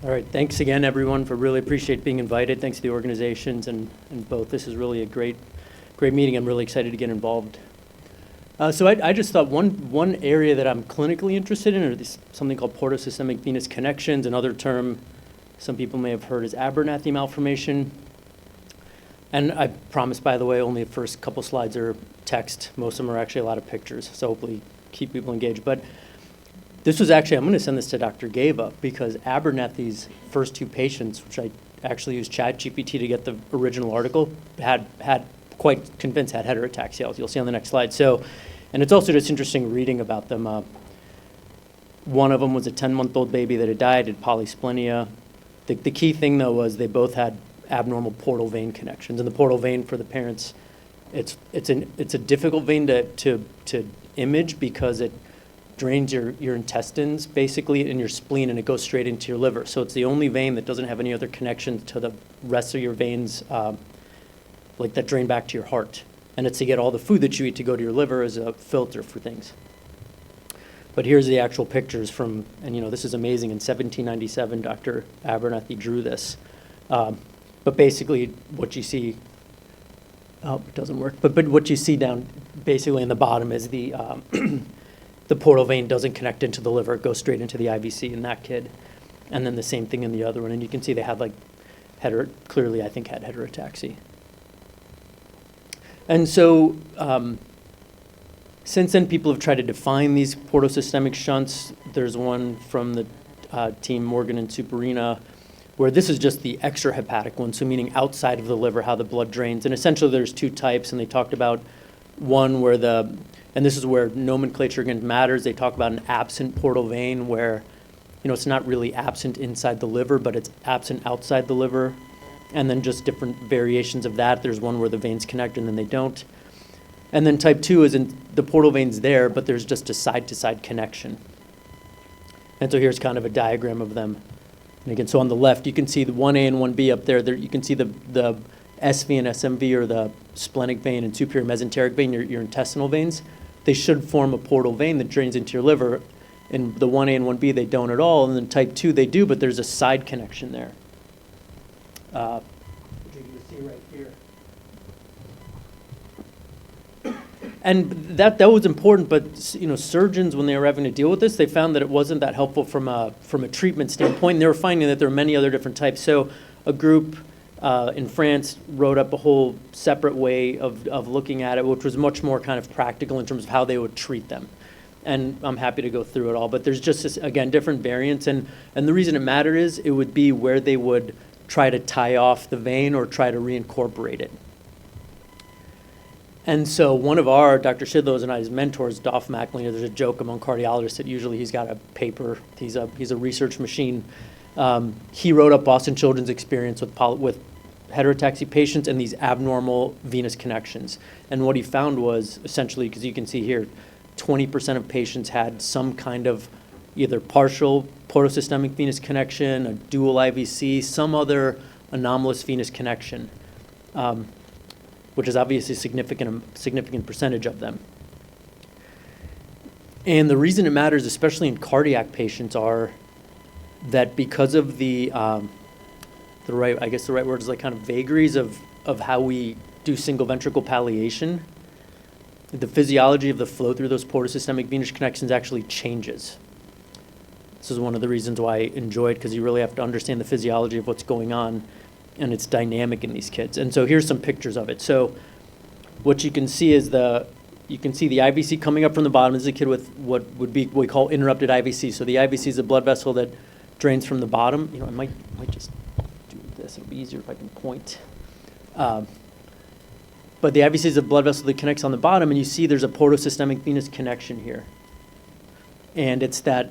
All right, thanks again, everyone, for really appreciate being invited. Thanks to the organizations and both. This is really a great meeting. I'm really excited to get involved. So I just thought one area that I'm clinically interested in is something called portosystemic venous connections. Another term some people may have heard is Abernathy malformation. And I promise, by the way, only the first couple slides are text. Most of them are actually a lot of pictures, so hopefully keep people engaged. But this was actually, I'm going to send this to Dr. Gava, because Abernathy's first two patients, which I actually used ChatGPT to get the original article, had quite convinced had heterotaxia. You'll see on the next slide. So, and it's also just interesting reading about them. One of them was a 10-month-old baby that had died, had polysplenia. The key thing, though, was they both had abnormal portal vein connections. And the portal vein, for the parents, it's a difficult vein to image because it drains your intestines, basically, in your spleen, and it goes straight into your liver. So it's the only vein that doesn't have any other connection to the rest of your veins, like that drain back to your heart. And it's to get all the food that you eat to go to your liver as a filter for things. But here's the actual pictures from, and this is amazing. In 1797, Dr. Abernathy drew this. But basically what you see, it doesn't work, but what you see down basically in the bottom is the the portal vein doesn't connect into the liver. It goes straight into the IVC in that kid. And then the same thing in the other one. And you can see they had clearly I think had heterotaxy. And so since then, people have tried to define these portosystemic shunts. There's one from the team Morgan and Superina, where this is just the extrahepatic one, so meaning outside of the liver, how the blood drains. And essentially there's two types, and they talked about one where and this is where nomenclature again matters. They talk about an absent portal vein where, it's not really absent inside the liver, but it's absent outside the liver. And then just different variations of that. There's one where the veins connect and then they don't. And then type 2 is the portal veins there, but there's just a side-to-side connection. And so here's kind of a diagram of them. And again, so on the left, you can see the 1A and 1B up there. You can see the SV and SMV, or the splenic vein and superior mesenteric vein, your intestinal veins. They should form a portal vein that drains into your liver. In the 1A and 1B, they don't at all. And then type 2, they do, but there's a side connection there. Which you can see right here. And that was important, but surgeons, when they were having to deal with this, they found that it wasn't that helpful from a treatment standpoint. And they were finding that there were many other different types. So a group in France wrote up a whole separate way of looking at it, which was much more kind of practical in terms of how they would treat them. And I'm happy to go through it all, but there's just this, again, different variants. And the reason it mattered is it would be where they would try to tie off the vein or try to reincorporate it. And so one of Dr. Shidlow's and I's mentors, Dolph McElhinney, there's a joke among cardiologists that usually he's got a paper, he's a research machine. He wrote up Boston Children's experience with heterotaxy patients and these abnormal venous connections. And what he found was essentially, because you can see here, 20% of patients had some kind of either partial portosystemic venous connection, a dual IVC, some other anomalous venous connection, which is obviously a significant percentage of them. And the reason it matters, especially in cardiac patients, are that because of the right word is like kind of vagaries of how we do single ventricle palliation, the physiology of the flow through those portosystemic venous connections actually changes. This is one of the reasons why I enjoy it, because you really have to understand the physiology of what's going on, and it's dynamic in these kids. And so here's some pictures of it. So what you can see is you can see the IVC coming up from the bottom. This is a kid with what we call interrupted IVC. So the IVC is a blood vessel that drains from the bottom. I might just do this. It'll be easier if I can point. But the IVC is a blood vessel that connects on the bottom, and you see there's a portosystemic venous connection here. And it's there.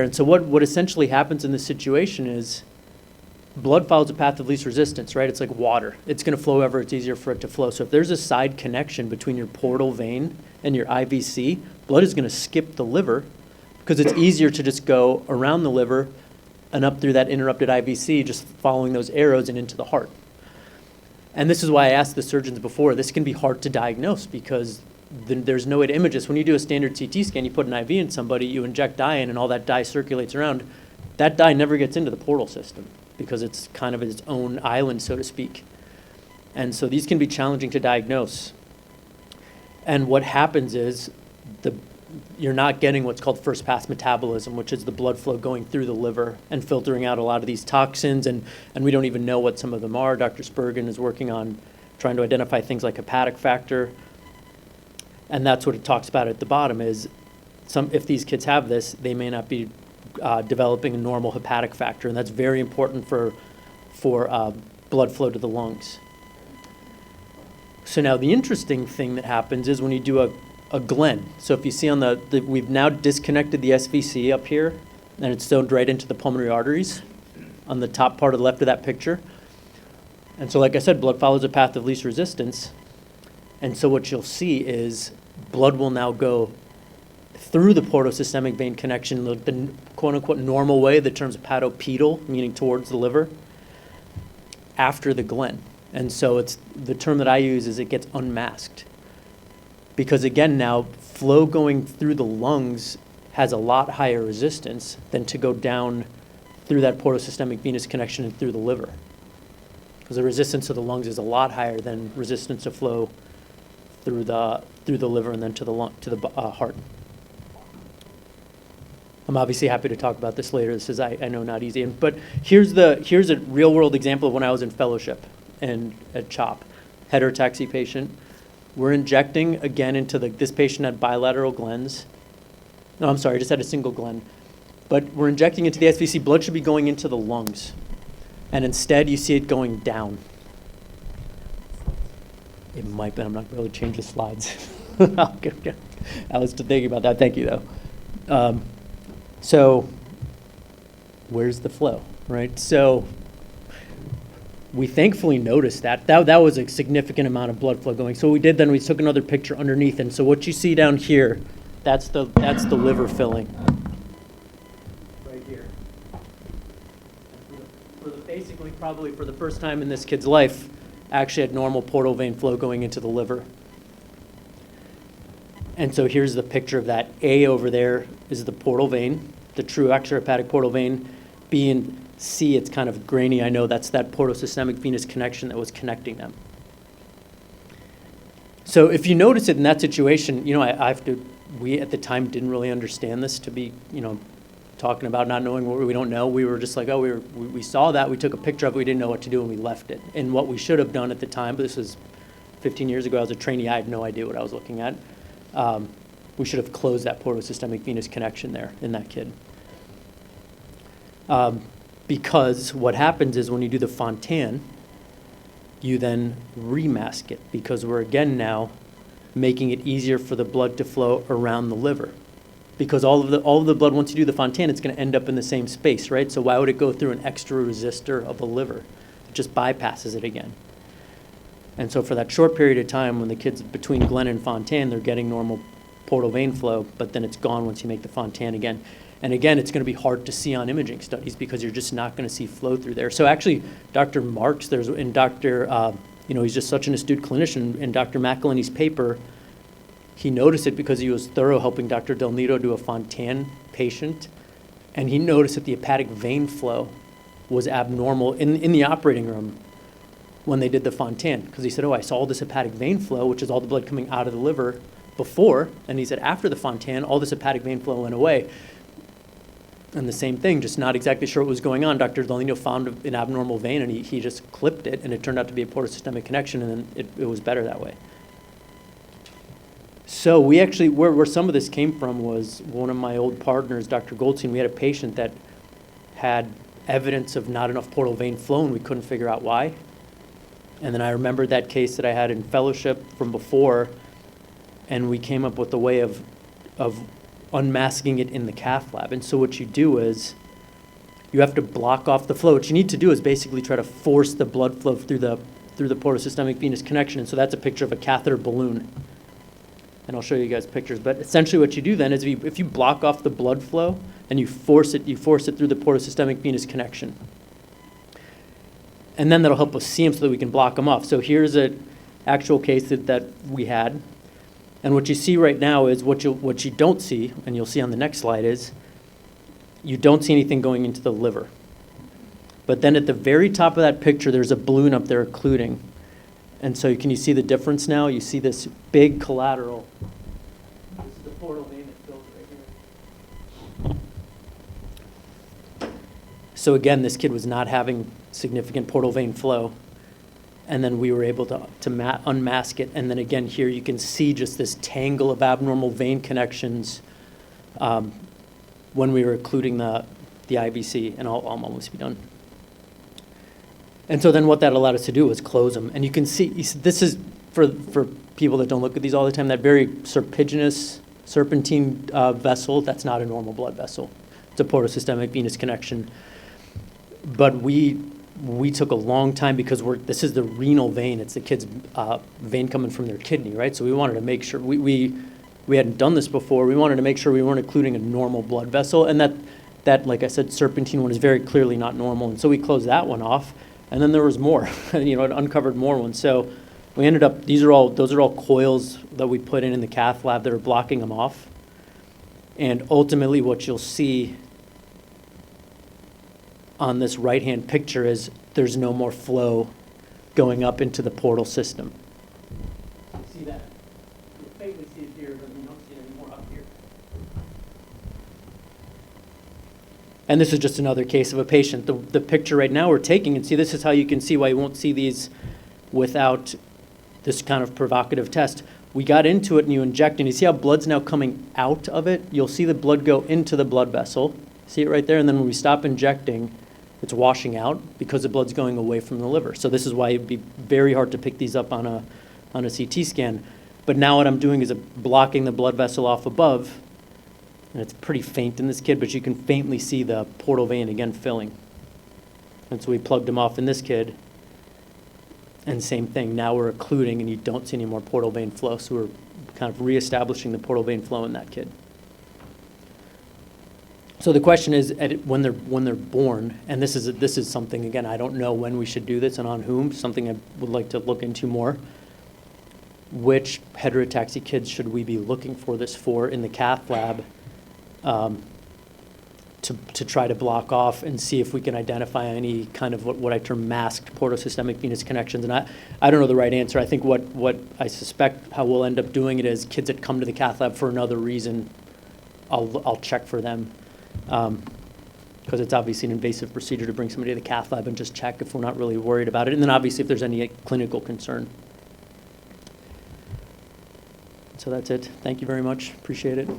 And so what essentially happens in this situation is blood follows a path of least resistance, right? It's like water. It's going to flow wherever it's easier for it to flow. So if there's a side connection between your portal vein and your IVC, blood is going to skip the liver because it's easier to just go around the liver and up through that interrupted IVC, just following those arrows and into the heart. And this is why I asked the surgeons before, this can be hard to diagnose because then there's no way to image this. When you do a standard CT scan, you put an IV in somebody, you inject dye in, and all that dye circulates around. That dye never gets into the portal system because it's kind of its own island, so to speak. And so these can be challenging to diagnose. And what happens is you're not getting what's called first pass metabolism, which is the blood flow going through the liver and filtering out a lot of these toxins, and we don't even know what some of them are. Dr. Spurgeon is working on trying to identify things like hepatic factor. And that's what it talks about at the bottom is if these kids have this, they may not be developing a normal hepatic factor, and that's very important for blood flow to the lungs. So now the interesting thing that happens is when you do a Glenn. So if you see on we've now disconnected the SVC up here, and it's zoned right into the pulmonary arteries on the top part of the left of that picture. And so like I said, blood follows a path of least resistance. And so what you'll see is blood will now go through the portosystemic vein connection, the quote-unquote normal way, the terms patopedal, meaning towards the liver, after the Glenn. And so the term that I use is it gets unmasked. Because again now, flow going through the lungs has a lot higher resistance than to go down through that portosystemic venous connection and through the liver. Because the resistance to the lungs is a lot higher than resistance to flow through the liver and then to the heart. I'm obviously happy to talk about this later. This is, I know, not easy. But here's a real world example of when I was in fellowship and at CHOP, heterotaxy patient. We're injecting again into this patient had bilateral Glens. No, I'm sorry, just had a single Glen. But we're injecting into the SVC. Blood should be going into the lungs. And instead, you see it going down. It might, but I'm not going to change the slides. I was thinking about that. Thank you, though. So where's the flow, right? So we thankfully noticed that. That was a significant amount of blood flow going. So what we did then, we took another picture underneath. And so what you see down here, that's the liver filling. Right here. Basically, probably for the first time in this kid's life, actually had normal portal vein flow going into the liver. And so here's the picture of that. A over there is the portal vein, the true extrahepatic portal vein. B and C, it's kind of grainy. I know that's that portosystemic venous connection that was connecting them. So if you notice it in that situation, we at the time didn't really understand this to be, talking about not knowing what we don't know. We were just like, we saw that, we took a picture of it, we didn't know what to do, and we left it. And what we should have done at the time, but this was 15 years ago, I was a trainee, I had no idea what I was looking at. We should have closed that portosystemic venous connection there in that kid. Because what happens is when you do the Fontan, you then remask it because we're again now making it easier for the blood to flow around the liver. Because all of the blood, once you do the Fontan, it's going to end up in the same space, right? So why would it go through an extra resistor of the liver? It just bypasses it again. And so for that short period of time when the kids between Glenn and Fontan, they're getting normal portal vein flow, but then it's gone once you make the Fontan again. And again, it's going to be hard to see on imaging studies because you're just not going to see flow through there. So actually, Dr. Marks, he's just such an astute clinician. In Dr. McElhenney's paper, he noticed it because he was thorough helping Dr. Del Nido do a Fontan patient, and he noticed that the hepatic vein flow was abnormal in the operating room when they did the Fontan, because he said, I saw all this hepatic vein flow, which is all the blood coming out of the liver before, and he said after the Fontan, all this hepatic vein flow went away. And the same thing, just not exactly sure what was going on. Dr. Del Nido found an abnormal vein, and he just clipped it, and it turned out to be a portosystemic connection, and then it was better that way. So we actually, where some of this came from was one of my old partners, Dr. Goldstein. We had a patient that had evidence of not enough portal vein flow, and we couldn't figure out why. And then I remembered that case that I had in fellowship from before, and we came up with a way of unmasking it in the cath lab. And so what you do is you have to block off the flow. What you need to do is basically try to force the blood flow through the portosystemic venous connection. And so that's a picture of a catheter balloon. And I'll show you guys pictures. But essentially what you do then is if you block off the blood flow and you force it through the portosystemic venous connection. And then that'll help us see them so that we can block them off. So here's an actual case that we had. And what you see right now is what you don't see, and you'll see on the next slide, is you don't see anything going into the liver. But then at the very top of that picture, there's a balloon up there occluding. And so can you see the difference now? You see this big collateral. This is the portal vein that fills right here. So again, this kid was not having significant portal vein flow. And then we were able to unmask it. And then again, here you can see just this tangle of abnormal vein connections when we were occluding the IVC. And I'll almost be done. And so then what that allowed us to do was close them. And you can see, this is, for people that don't look at these all the time, that very serpentine vessel, that's not a normal blood vessel. It's a portosystemic venous connection. But we took a long time because this is the renal vein. It's the kid's vein coming from their kidney, right? So we wanted to make sure, we hadn't done this before. We wanted to make sure we weren't occluding a normal blood vessel. And that, like I said, serpentine one is very clearly not normal. And so we closed that one off. And then there was more, it uncovered more ones. So we ended up, those are all coils that we put in the cath lab that are blocking them off. And ultimately what you'll see on this right-hand picture is there's no more flow going up into the portal system. See that? You faintly see it here, but you don't see it anymore up here. And this is just another case of a patient. The picture right now we're taking, and see, this is how you can see why you won't see these without this kind of provocative test. We got into it and you inject, and you see how blood's now coming out of it? You'll see the blood go into the blood vessel. See it right there? And then when we stop injecting, it's washing out because the blood's going away from the liver. So this is why it'd be very hard to pick these up on a CT scan. But now what I'm doing is blocking the blood vessel off above. And it's pretty faint in this kid, but you can faintly see the portal vein again filling. And so we plugged him off in this kid. And same thing, now we're occluding and you don't see any more portal vein flow. So we're kind of reestablishing the portal vein flow in that kid. So the question is, when they're born, and this is something, again, I don't know when we should do this and on whom, something I would like to look into more. Which heterotaxy kids should we be looking for this for in the cath lab? To try to block off and see if we can identify any kind of what I term masked portosystemic venous connections. And I don't know the right answer. I think what I suspect how we'll end up doing it is kids that come to the cath lab for another reason, I'll check for them. Because it's obviously an invasive procedure to bring somebody to the cath lab and just check if we're not really worried about it. And then obviously if there's any clinical concern. So that's it. Thank you very much. Appreciate it.